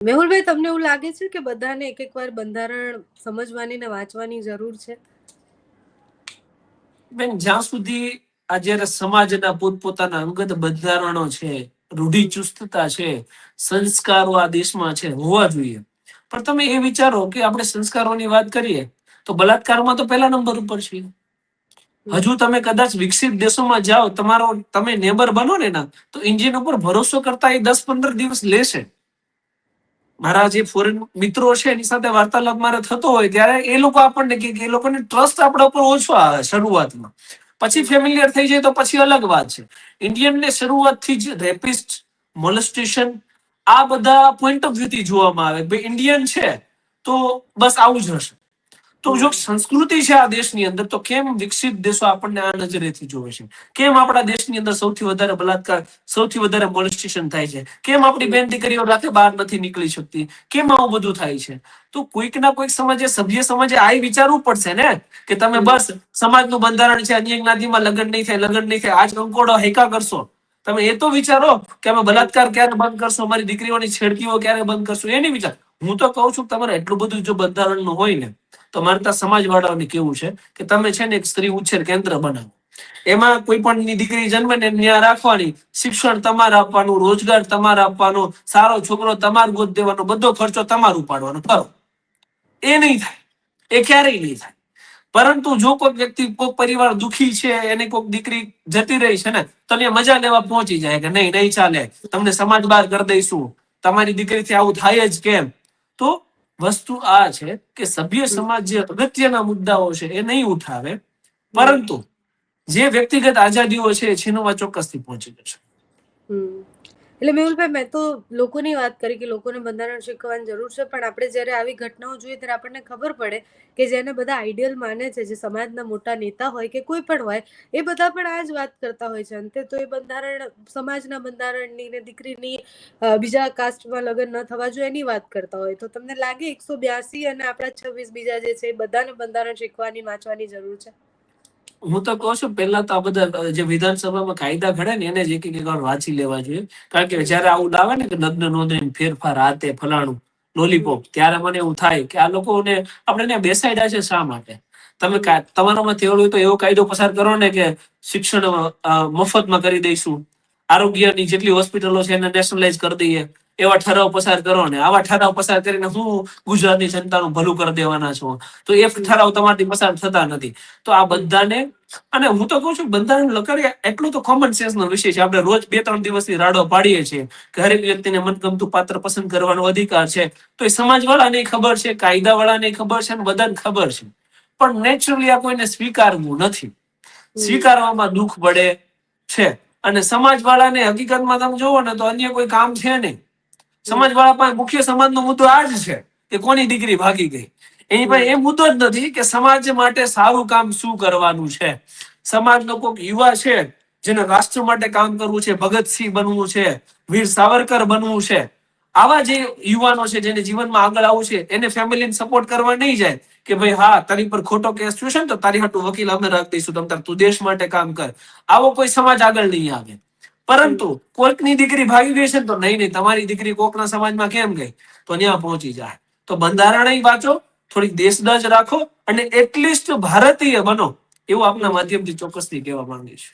મેહુલભાઈ, તમને એવું લાગે છે કે બધાને એક એક વાર બંધારણ સમજવાની ને વાંચવાની જરૂર છે? બેન, જ્યાં સુધી આ જયારે સમાજના પોતપોતાના અંગત બંધારણો છે, રૂઢિચુસ્તતા છે, સંસ્કારો આ દેશમાં છે, હોવા જોઈએ. પણ તમે એ વિચારો કે આપણે સંસ્કારોની વાત કરીએ તો બલાત્કારમાં તો પહેલા નંબર ઉપર છીએ. હજુ તમે કદાચ વિકસિત દેશોમાં જાઓ, તમે નેબર બનો ને તો ઇન્જિન ઉપર ભરોસો કરતા એ 10-15 દિવસ લેશે. મારા જે ફોરેન મિત્રો છે એની સાથે વાર્તાલાપ મારે થતો હોય ત્યારે એ લોકો આપણને કે એ લોકોને ટ્રસ્ટ આપણા ઉપર ઓછો આવે શરૂઆતમાં. પછી ફેમિલિયર થઈ જાય તો પછી અલગ વાત છે. ઇન્ડિયનને શરૂઆતથી જ રેપિસ્ટ, મોલેસ્ટેશન આ બધા પોઈન્ટ ઓફ વ્યૂ થી જોવામાં આવે. ભાઈ ઇન્ડિયન છે તો બસ આવું જ હશે. તો જો સંસ્કૃતિ છે આ દેશની અંદર, તો કેમ વિકસિત દેશો આપણને આ નજરેથી જોવે છે? કેમ આપણા દેશની અંદર સૌથી વધારે બલાત્કાર, સૌથી વધારે મોલેસ્ટેશન થાય છે? કેમ આપણી બેન દીકરીઓ રાતે બહાર નથી નીકળી શકતી? કેમ આવું બધું થાય છે? તો કોઈક ના કોઈક સમાજે, સભ્ય સમાજે આ વિચારવું પડશે ને કે તમે બસ સમાજનું બંધારણ છે, અન્ય જ્ઞાતિમાં લગ્ન નહીં થાય, લગ્ન નહીં થાય, આજ કંકોડો હેકા કરશો. તમે એ તો વિચારો કે અમે બલાત્કાર ક્યારે બંધ કરશો, અમારી દીકરીઓની છેડતીઓ ક્યારે બંધ કરશો, એ નહીં વિચાર. હું તો કહું છું તમારે એટલું બધું જો બંધારણનું હોય ને તો મારે ત્યાં સમાજવાળાઓને કેવું છે કે તમે છે ને એક સ્ત્રી ઉછેર કેન્દ્ર બનાવો. એમાં કોઈ પણ ની દીકરી જન્મે ને ત્યાં રાખવાની, શિક્ષણ તમારે આપવાનું, રોજગાર તમારે આપવાનો, સારો છોકરો તમારે ગોદ દેવાનો, બધો ખર્ચો તમારે ઉપાડવાનો. કરો. એ નહીં થાય, એ ક્યારેય નહીં થાય. પરંતુ જો કોઈ વ્યક્તિ, કોઈ પરિવાર દુખી છે, એની કોઈ દીકરી જતી રહી છે ને તો ત્યાં મજા લેવા પહોંચી જાય કે નહીં નહીં ચાલે, તમને સમાજ બહાર કરી દઈશું, તમારી દીકરીથી આવું થાય જ કેમ? તો વસ્તુ આ છે કે સભ્ય સમાજ જે અગત્યના મુદ્દાઓ છે એ નહીં ઉઠાવે, પરંતુ જે વ્યક્તિગત આઝાદીઓ છે એ છીનવા ચોક્કસથી પહોંચી જશે. એટલે મેહુલભાઈ, મેં તો લોકોની વાત કરી કે લોકોને બંધારણ શીખવાની જરૂર છે, પણ આપણે જ્યારે આવી ઘટનાઓ જોઈએ ત્યારે આપણને ખબર પડે કે જેને બધા આઈડિયલ માને છે, જે સમાજના મોટા નેતા હોય કે કોઈ પણ હોય, એ બધા પણ આ જ વાત કરતા હોય છે. અંતે તો એ બંધારણ, સમાજના બંધારણની ને દીકરીની બીજા કાસ્ટમાં લગ્ન ન થવા જોઈએ એની વાત કરતા હોય. તો તમને લાગે 182 અને આપણા 26 બીજા જે છે એ બધાને બંધારણ શીખવાની, વાંચવાની જરૂર છે? હું તો કહું છું, પહેલા તો આ બધા જે વિધાનસભામાં કાયદા ઘડે ને એને જ એક એક વાર વાંચી લેવા જોઈએ. કારણ કે જયારે આવું લાવે ને કે લગ્ન નોંધણી ફેરફાર, આ તે ફલાણું લોલીપોપ, ત્યારે મને એવું થાય કે આ લોકોને આપણે ત્યાં બેસાડ્યા છે શા માટે? તમે તમારામાંથી એવું હોય તો એવો કાયદો પસાર કરો ને કે શિક્ષણ મફતમાં કરી દઈશું, આરોગ્યની જેટલી હોસ્પિટલો છે એને નેશનલાઇઝ કરી દઈએ, એવા ઠરાવ પસાર કરો ને. આવા ઠરાવ પસાર કરીને હું ગુજરાતની જનતાનું ભલું કરી દેવાના છો? તો એ ઠરાવ તમારાથી પસાર થતા નથી. તો આ બધાને, અને હું તો કહું છું બંધારણ લખાડે એટલું તો કોમન સેન્સ નો વિષય છે. આપણે રોજ 2-3 દિવસથી રાડો પાડીએ છીએ કે હરેક વ્યક્તિને મનગમતું પાત્ર પસંદ કરવાનો અધિકાર છે. તો એ સમાજવાળાને ખબર છે, કાયદાવાળાને ખબર છે, અને બધાને ખબર છે. પણ નેચરલી આ કોઈને સ્વીકારવું નથી. સ્વીકારવામાં દુઃખ પડે છે. અને સમાજવાળાને હકીકતમાં તમે જોવો ને તો અન્ય કોઈ કામ છે નહીં. સમાજવાળા પાસે મુખ્ય સમાજનો મુદ્દો આ જ છે કે કોની દીકરી ભાગી ગઈ. એની પાસે એ મુદ્દો જ નથી કે સમાજ માટે સારું કામ શું કરવાનું છે. સમાજનો કોઈક યુવા છે જેને રાષ્ટ્ર માટે કામ કરવું છે, ભગતસિંહ બનવું છે, વીર સાવરકર બનવું છે, આવા જે યુવાનો છે જેને જીવનમાં આગળ આવવું છે, એને ફેમિલીને સપોર્ટ કરવા નહીં જાય કે ભાઈ હા તારી પર ખોટો કેસ થયો છે ને તો તારી હાટુ વકીલ અમે રાખી દઈશું, તું દેશ માટે કામ કર. આવો કોઈ સમાજ આગળ નહીં આવે. પરંતુ કોઈકની દીકરી ભાગી ગઈ છે તો નહીં, તમારી દીકરી કોકના સમાજમાં કેમ ગઈ, તો ત્યાં પહોંચી જાય. તો બંધારણ વાંચો, થોડીક દેશદાજ રાખો, અને એટલીસ્ટ ભારતીય બનો, એવું આપના માધ્યમથી ચોક્કસથી કહેવા માંગીશ.